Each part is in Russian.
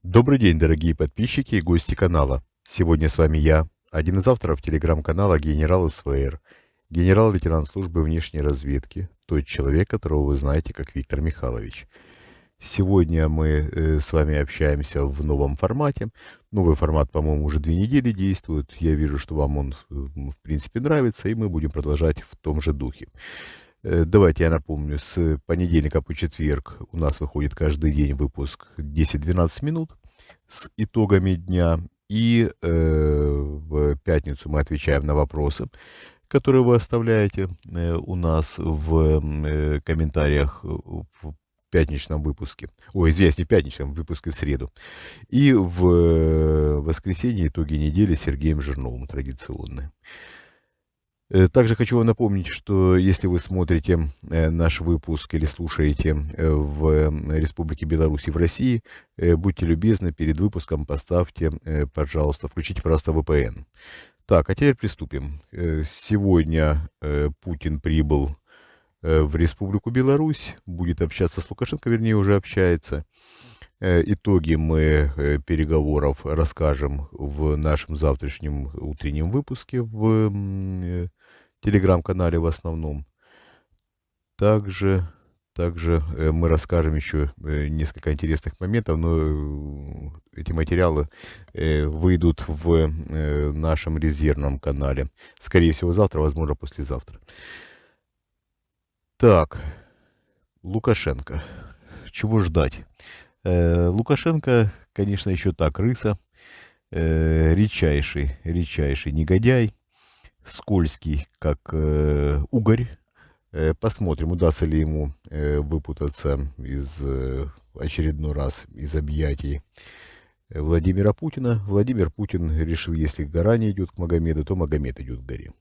Добрый день, дорогие подписчики и гости канала. Сегодня с вами я, один из авторов телеграм-канала генерал СВР, генерал-лейтенант службы внешней разведки, тот человек, которого вы знаете как Виктор Михайлович. Сегодня мы с вами общаемся в новом формате. Новый формат, по-моему, уже 2 недели действует. Я вижу, что вам он, в принципе, нравится, и мы будем продолжать в том же духе. Давайте я напомню, с понедельника по четверг у нас выходит каждый день выпуск 10-12 минут с итогами дня. И в пятницу мы отвечаем на вопросы, которые вы оставляете у нас в комментариях в пятничном выпуске. Ой, извиняюсь, не в пятничном, в выпуске в среду. И в воскресенье итоги недели с Сергеем Жирновым традиционные. Также хочу вам напомнить, что если вы смотрите наш выпуск или слушаете в Республике Беларусь и в России, будьте любезны, перед выпуском поставьте, пожалуйста, включите, пожалуйста, VPN. Так, а теперь приступим. Сегодня Путин прибыл в Республику Беларусь, будет общаться с Лукашенко, вернее, уже общается. Итоги мы переговоров расскажем в нашем завтрашнем утреннем выпуске в телеграм-канале в основном. Также мы расскажем еще несколько интересных моментов, но эти материалы выйдут в нашем резервном канале. Скорее всего, завтра, возможно, послезавтра. Так, Лукашенко. Чего ждать? Лукашенко, конечно, еще та крыса, редчайший негодяй, скользкий, как угорь. Посмотрим, удастся ли ему выпутаться очередной раз из объятий Владимира Путина. Владимир Путин решил, если гора не идет к Магомеду, то Магомед идет к горе.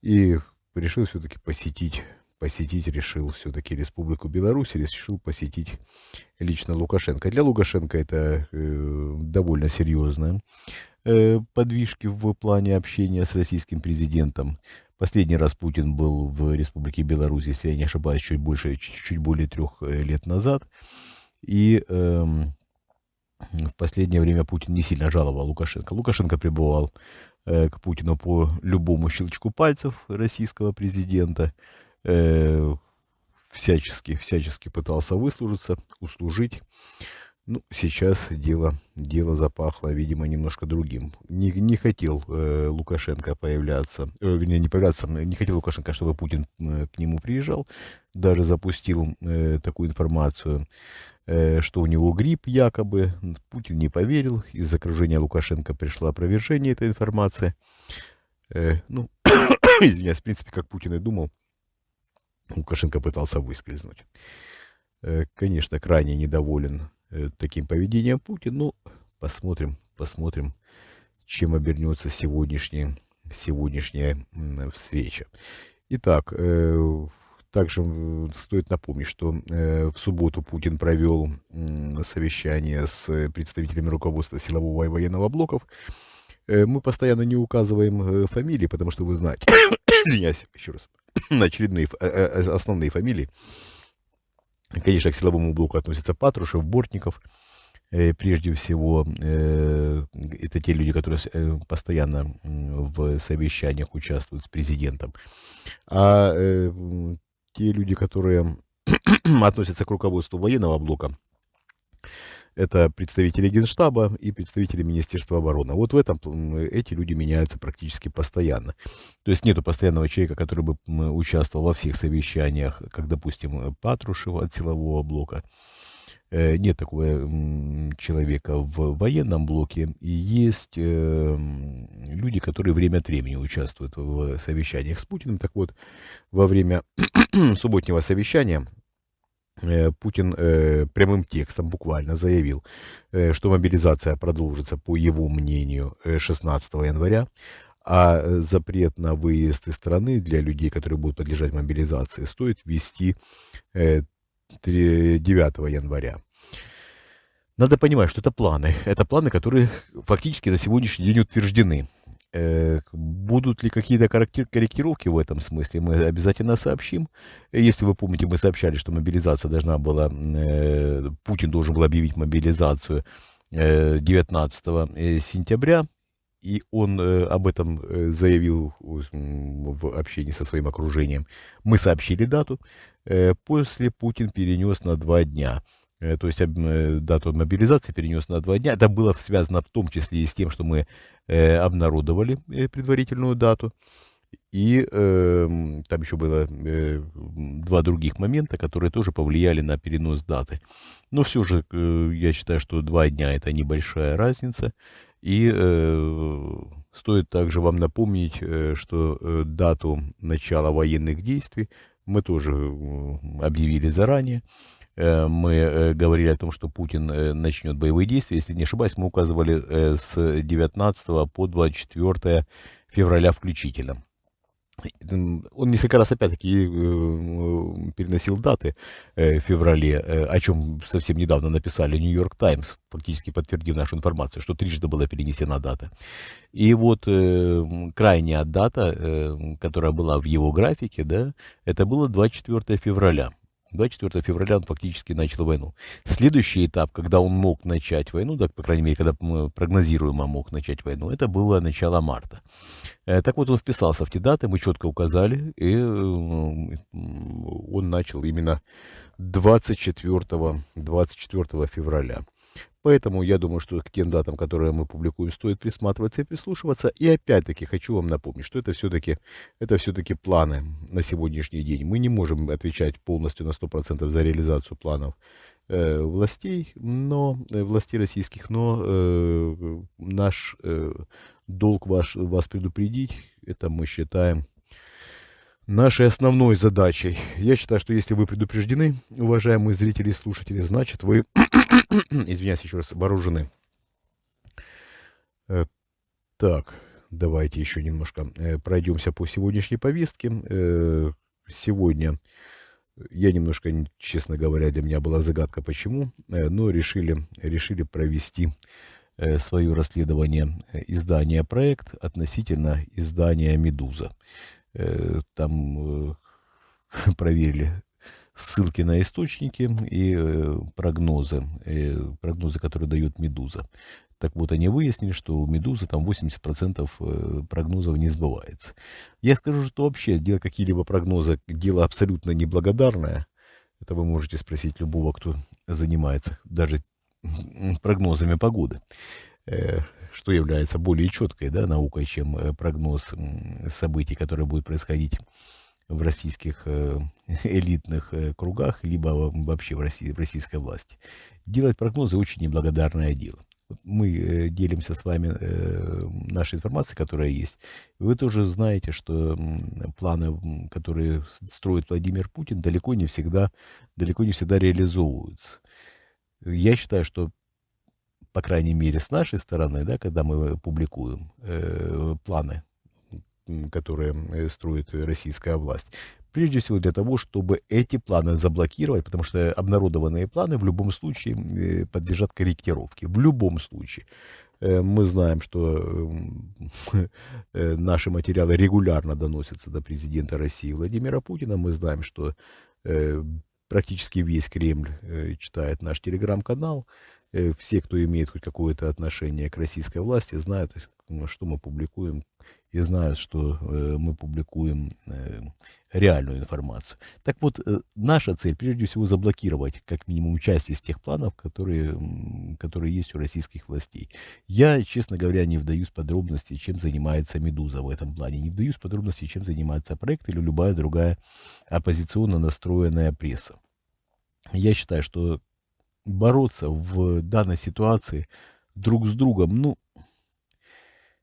И решил все-таки посетить решил все-таки Республику Беларусь, решил посетить лично Лукашенко. Для Лукашенко это довольно серьезные подвижки в плане общения с российским президентом. Последний раз Путин был в Республике Беларусь, если я не ошибаюсь, чуть более 3 лет назад. И в последнее время Путин не сильно жаловал Лукашенко. Лукашенко пребывал к Путину по любому щелчку пальцев российского президента. Всячески пытался выслужиться, услужить. Ну, сейчас дело запахло, видимо, немножко другим. Не хотел Лукашенко появляться, вернее, не появляться, не хотел Лукашенко, чтобы Путин к нему приезжал. Даже запустил такую информацию, что у него грипп якобы. Путин не поверил. Из окружения Лукашенко пришло опровержение этой информации. Ну, извиняюсь, в принципе, как Путин и думал, Лукашенко пытался выскользнуть. Конечно, крайне недоволен таким поведением Путин. Ну, посмотрим, чем обернется сегодняшняя встреча. Итак, также стоит напомнить, что в субботу Путин провел совещание с представителями руководства силового и военного блоков. Мы постоянно не указываем фамилии, потому что вы знаете, извиняюсь, еще раз, очередные основные фамилии. Конечно, к силовому блоку относятся Патрушев, Бортников. Прежде всего, это те люди, которые постоянно в совещаниях участвуют с президентом. А те люди, которые относятся к руководству военного блока, это представители Генштаба и представители Министерства обороны. Вот в этом эти люди меняются практически постоянно. То есть нету постоянного человека, который бы участвовал во всех совещаниях, как, допустим, Патрушев от силового блока. Нет такого человека в военном блоке. И есть люди, которые время от времени участвуют в совещаниях с Путиным. Так вот, во время субботнего совещания Путин прямым текстом буквально заявил, что мобилизация продолжится, по его мнению, 16 января, а запрет на выезд из страны для людей, которые будут подлежать мобилизации, стоит ввести 9 января. Надо понимать, что это планы, которые фактически на сегодняшний день утверждены. Будут ли какие-то корректировки в этом смысле, мы обязательно сообщим. Если вы помните, мы сообщали, что мобилизация должна была, Путин должен был объявить мобилизацию 19 сентября, и он об этом заявил в общении со своим окружением. Мы сообщили дату, после Путин перенес на 2 дня. То есть дату мобилизации перенес на 2 дня. Это было связано в том числе и с тем, что мы обнародовали предварительную дату. И там еще было 2 других момента, которые тоже повлияли на перенос даты. Но все же я считаю, что 2 дня это небольшая разница. И стоит также вам напомнить, что дату начала военных действий мы тоже объявили заранее. Мы говорили о том, что Путин начнет боевые действия. Если не ошибаюсь, мы указывали с 19 по 24 февраля включительно. Он несколько раз опять-таки переносил даты в феврале, о чем совсем недавно написали Нью-Йорк Таймс, фактически подтвердив нашу информацию, что 3 была перенесена дата. И вот крайняя дата, которая была в его графике, да, это было 24 февраля. 24 февраля он фактически начал войну. Следующий этап, когда он мог начать войну, да, по крайней мере, когда прогнозируемо мог начать войну, это было начало марта. Так вот, он вписался в те даты, мы четко указали, и он начал именно 24 февраля. Поэтому я думаю, что к тем датам, которые мы публикуем, стоит присматриваться и прислушиваться. И опять-таки хочу вам напомнить, что это все-таки планы на сегодняшний день. Мы не можем отвечать полностью на 100% за реализацию планов властей российских, но наш долг вас предупредить, это мы считаем нашей основной задачей. Я считаю, что если вы предупреждены, уважаемые зрители и слушатели, значит вы, извиняюсь еще раз, вооружены. Так, давайте еще немножко пройдемся по сегодняшней повестке. Сегодня я немножко, честно говоря, для меня была загадка почему, но решили провести свое расследование издания «Проект» относительно издания «Медуза». Там проверили ссылки на источники и прогнозы, которые дает «Медуза». Так вот, они выяснили, что у «Медузы» там 80% прогнозов не сбывается. Я скажу, что вообще делать какие-либо прогнозы – дело абсолютно неблагодарное. Это вы можете спросить любого, кто занимается даже прогнозами погоды, что является более четкой, да, наукой, чем прогноз событий, которые будут происходить в российских элитных кругах, либо вообще в российской власти. Делать прогнозы очень неблагодарное дело. Мы делимся с вами нашей информацией, которая есть. Вы тоже знаете, что планы, которые строит Владимир Путин, далеко не всегда реализовываются. Я считаю, что, по крайней мере, с нашей стороны, да, когда мы публикуем планы, которые строит российская власть, прежде всего для того, чтобы эти планы заблокировать, потому что обнародованные планы в любом случае подлежат корректировке. В любом случае. Мы знаем, что наши материалы регулярно доносятся до президента России Владимира Путина. Мы знаем, что практически весь Кремль читает наш телеграм-канал. Все, кто имеет хоть какое-то отношение к российской власти, знают, что мы публикуем, и знают, что мы публикуем реальную информацию. Так вот, наша цель, прежде всего, заблокировать как минимум часть из тех планов, которые есть у российских властей. Я, честно говоря, не вдаюсь в подробности, чем занимается «Медуза» в этом плане. Не вдаюсь в подробности, чем занимается «Проект» или любая другая оппозиционно настроенная пресса. Я считаю, что бороться в данной ситуации друг с другом,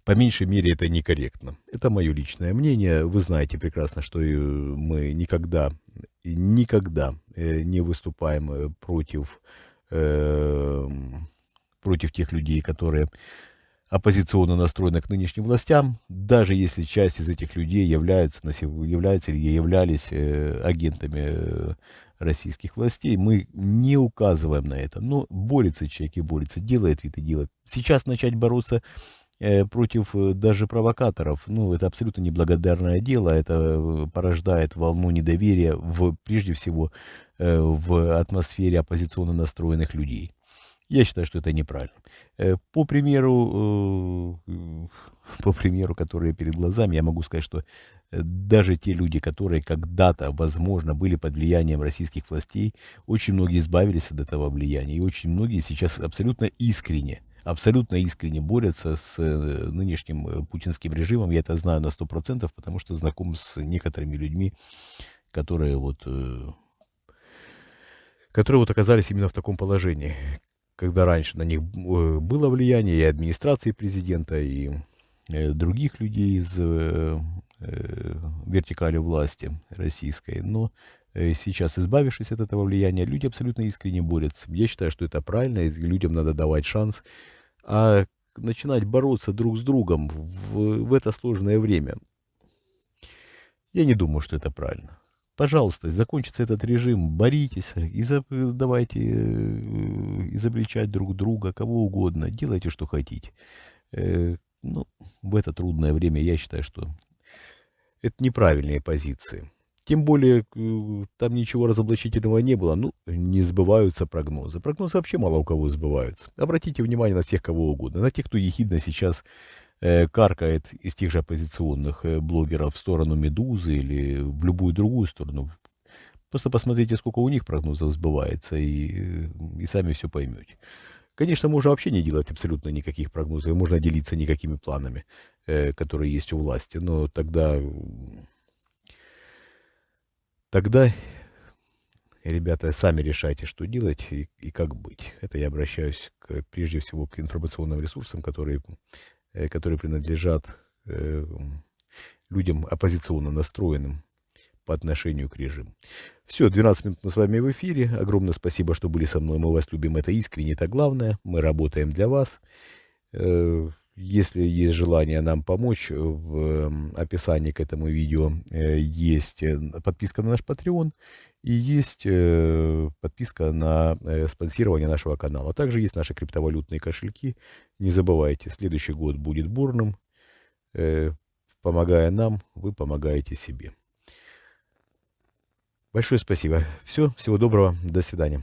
по меньшей мере, это некорректно. Это мое личное мнение. Вы знаете прекрасно, что мы никогда не выступаем против тех людей, которые оппозиционно настроены к нынешним властям, даже если часть из этих людей являются или являлись агентами российских властей. Мы не указываем на это. Но борется человек и борется, делает вид и делает. Сейчас начать бороться против даже провокаторов, это абсолютно неблагодарное дело, это порождает волну недоверия, прежде всего, в атмосфере оппозиционно настроенных людей. Я считаю, что это неправильно. По примеру, по примеру, который перед глазами, я могу сказать, что даже те люди, которые когда-то, возможно, были под влиянием российских властей, очень многие избавились от этого влияния, и очень многие сейчас абсолютно искренне борются с нынешним путинским режимом. Я это знаю на 100%, потому что знаком с некоторыми людьми, которые вот оказались именно в таком положении, когда раньше на них было влияние и администрации президента, и других людей из вертикали власти российской. Но сейчас, избавившись от этого влияния, люди абсолютно искренне борются. Я считаю, что это правильно, и людям надо давать шанс. А начинать бороться друг с другом в это сложное время, я не думаю, что это правильно. Пожалуйста, закончится этот режим, боритесь, давайте изобличать друг друга, кого угодно, делайте, что хотите. Ну, в это трудное время я считаю, что это неправильные позиции. Тем более, там ничего разоблачительного не было. Ну, не сбываются прогнозы. Прогнозы вообще мало у кого сбываются. Обратите внимание на всех, кого угодно. На тех, кто ехидно сейчас каркает из тех же оппозиционных блогеров в сторону «Медузы» или в любую другую сторону. Просто посмотрите, сколько у них прогнозов сбывается, и сами все поймете. Конечно, можно вообще не делать абсолютно никаких прогнозов, можно делиться никакими планами, которые есть у власти, но тогда, ребята, сами решайте, что делать и как быть. Это я обращаюсь прежде всего к информационным ресурсам, которые принадлежат людям оппозиционно настроенным по отношению к режиму. Все, 12 минут мы с вами в эфире. Огромное спасибо, что были со мной. Мы вас любим, это искренне, это главное. Мы работаем для вас. Если есть желание нам помочь, в описании к этому видео есть подписка на наш Patreon и есть подписка на спонсирование нашего канала. Также есть наши криптовалютные кошельки. Не забывайте, следующий год будет бурным. Помогая нам, вы помогаете себе. Большое спасибо. Всего доброго. До свидания.